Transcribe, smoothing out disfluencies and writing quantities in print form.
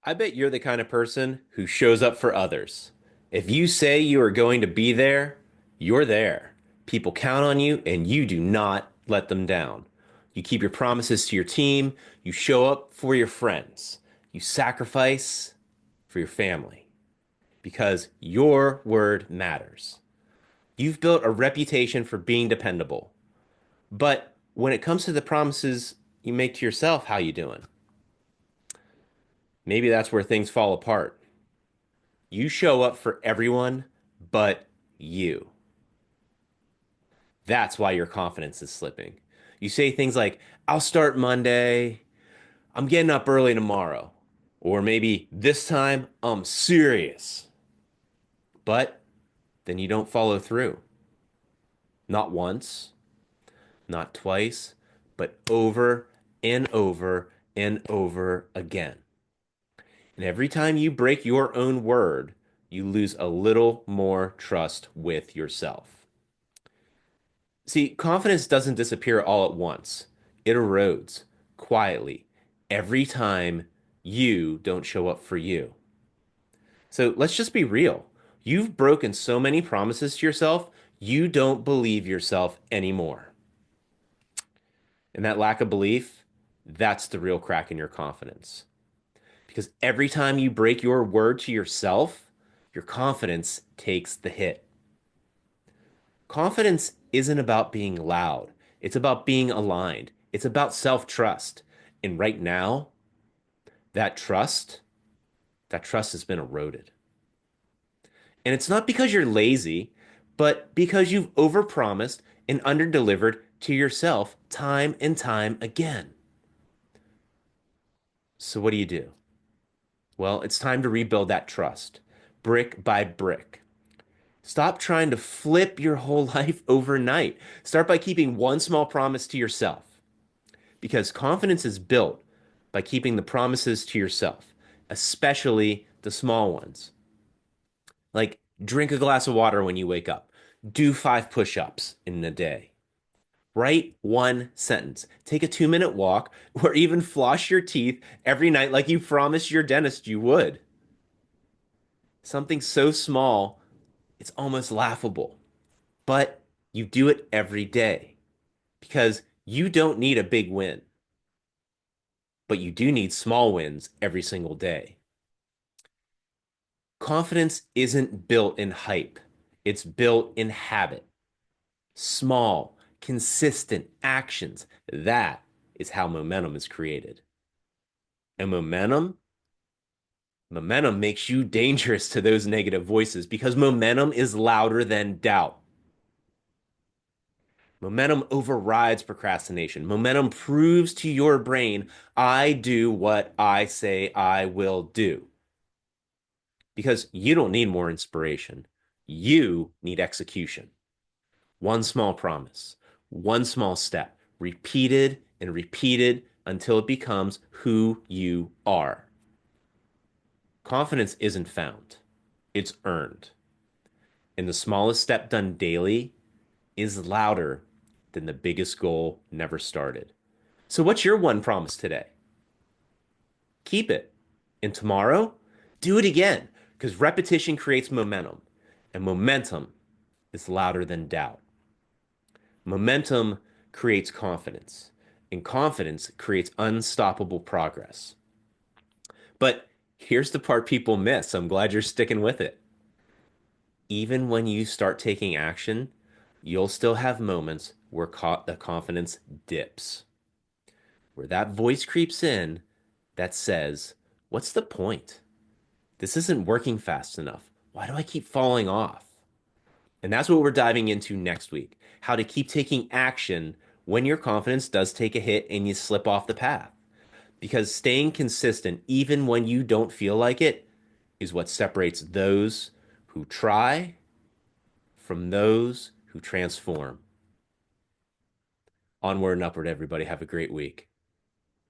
I bet you're the kind of person who shows up for others. If you say you are going to be there, you're there. People count on you and you do not let them down. You keep your promises to your team, you show up for your friends, you sacrifice for your family because your word matters. You've built a reputation for being dependable. But when it comes to the promises you make to yourself, how you doing? Maybe that's where things fall apart. You show up for everyone but you. That's why your confidence is slipping. You say things like, I'll start Monday. I'm getting up early tomorrow. Or maybe this time I'm serious. But then you don't follow through. Not once, not twice, but over and over and over again. And every time you break your own word, you lose a little more trust with yourself. See, confidence doesn't disappear all at once. It erodes quietly every time you don't show up for you. So let's just be real. You've broken so many promises to yourself, you don't believe yourself anymore. And that lack of belief, that's the real crack in your confidence. Because every time you break your word to yourself, your confidence takes the hit. Confidence isn't about being loud, it's about being aligned, it's about self trust. And right now, that trust, that trust has been eroded. And it's not because you're lazy, but because you've overpromised and underdelivered to yourself time and time again. So, what do? Well, it's time to rebuild that trust, brick by brick. Stop trying to flip your whole life overnight. Start by keeping one small promise to yourself because confidence is built by keeping the promises to yourself, especially the small ones. Like drink a glass of water when you wake up, do 5 push-ups in a day, write one sentence, take a 2-minute walk, or even floss your teeth every night like you promised your dentist you would. Something so small, it's almost laughable, but you do it every day because you don't need a big win, but you do need small wins every single day. Confidence isn't built in hype, it's built in habit. Small, consistent actions. That is how momentum is created. And momentum makes you dangerous to those negative voices because momentum is louder than doubt. Momentum overrides procrastination. Momentum proves to your brain, I do what I say I will do. Because you don't need more inspiration. You need execution. One small promise, one small step, repeated and repeated until it becomes who you are. Confidence isn't found, it's earned. And the smallest step done daily is louder than the biggest goal never started. So, what's your one promise today? Keep it. And tomorrow, do it again because repetition creates momentum, and momentum is louder than doubt. Momentum creates confidence, and confidence creates unstoppable progress. But here's the part people miss. I'm glad you're sticking with it. Even when you start taking action, you'll still have moments where the confidence dips, where that voice creeps in that says, what's the point? This isn't working fast enough. Why do I keep falling off? And that's what we're diving into next week, how to keep taking action when your confidence does take a hit and you slip off the path. Because staying consistent, even when you don't feel like it, is what separates those who try from those who transform. Onward and upward, everybody. Have a great week.